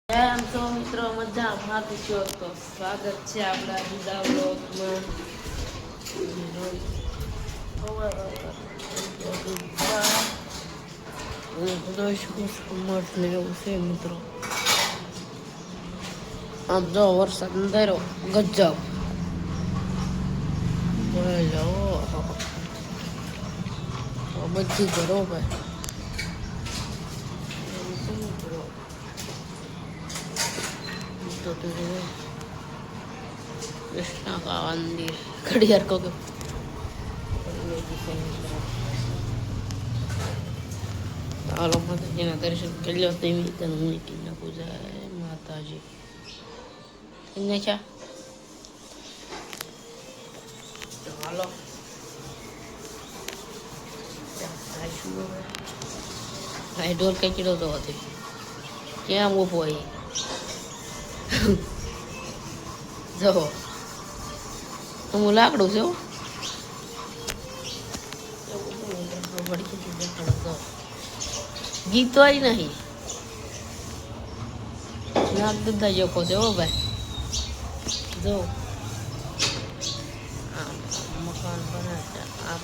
એમ તો મિત્રો મજામાં છો તો સ્વાગત છે આપણા બીજા વ્લોગમાં. મિત્રો આમ જો વરસાદ અંધારો ગજબ બધી કરો ભાઈ. कृष्णा का मंदिर खड़ियार को हालो माता जी दर्शन कर लो. पूजा माता जी हालो ढोल कई किलो तो होते क्या वो पोई જો હું લાકડું છું ગીત વાળી નહીં નાક બધા જોખો છે હો ભાઈ. જો મકાન બને છે આમ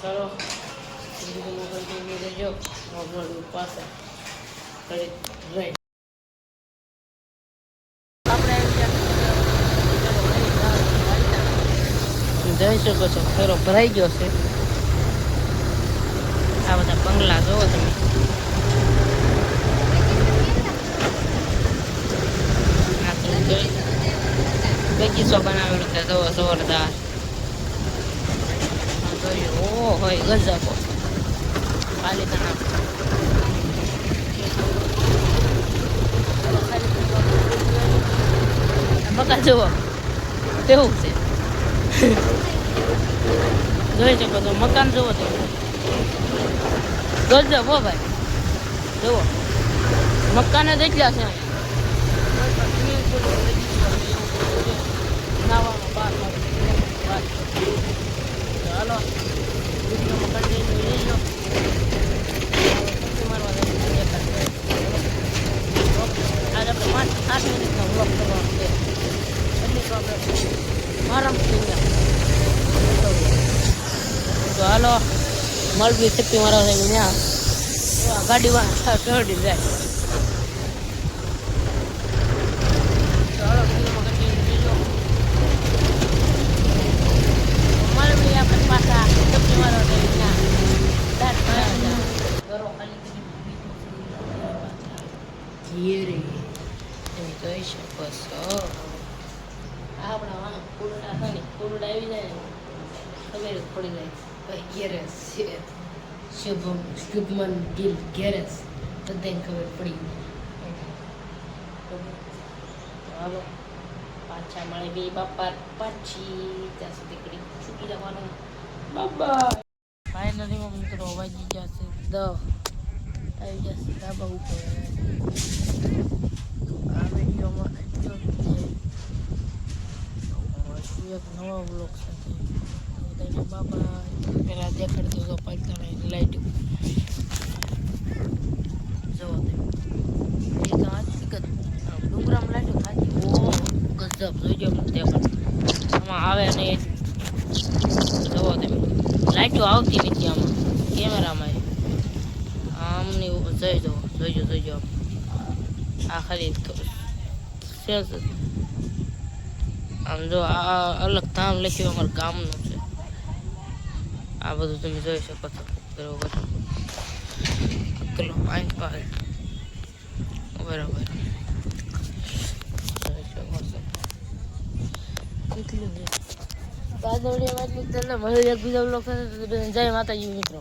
ચલો જો પાસે જોઈ શકો છો ફેરો ભરાઈ ગયો છે. આ બધા બંગલા જોવો તમે. બગીચો બનાવેલો છે જોવો જોરદાર. ઓ હોય ગજબ પાલિતાના બકા જુઓ કેવું છે. જોઈ શકો છો મકાન જુઓ તો ગજબ હો ભાઈ. જુઓ મકાન જ એટલા છે. હાલો મકાન આજે આપણે 5-8 મિનિટનો વ્લોગ કરવાનો છે. એટલી પ્રોબ્લેમ આરામ થઈ ગયા. તો હાલો મળવી શક્તિ મારા ત્યાં ગાડીમાં ચડી જાય. તો હાલો મળવી આપણે પાછા શક્તિ મારા ત્યાં જોઈ શકો છો. આપણા કુરડા થાય ને કુરડા આવી જાય ને ખબર પડી જાય ભાઈ ગેરેજ છે. શુભમન ગિલ ગેરેજ બધાને ખબર પડી. હાલો પાછા મળે ગઈ બાપા પાછી ત્યાં સુધી કરી છૂટી જવાનું. બાપા ફાઇનલી મિત્રો વાગી જશે 10 આવી જશે ધાબા ઉપર. આ વિડીયોમાં એક નવા બ્લોગ સાથે બાબા પેલા દેખાડતો હતો પાલતાના લાઈટ જવો એ તો હકીકત ડુંગરામાં લાઈટ ખાતી. ઓ ગજબ જોઈજો દેખાડ આમાં આવે નહીં જવો તમે લાઈટો આવતી નથી આમાં કેમેરામાં આમની જોઈજો આ ખાલી આમ જો આ અલગ ધામ લખ્યું અમારા ગામનું છે. આ બધું તમે જોઈ શકો છો બરોબર. કેટલો પાણી પાસે બરાબર જય માતાજી મિત્રો.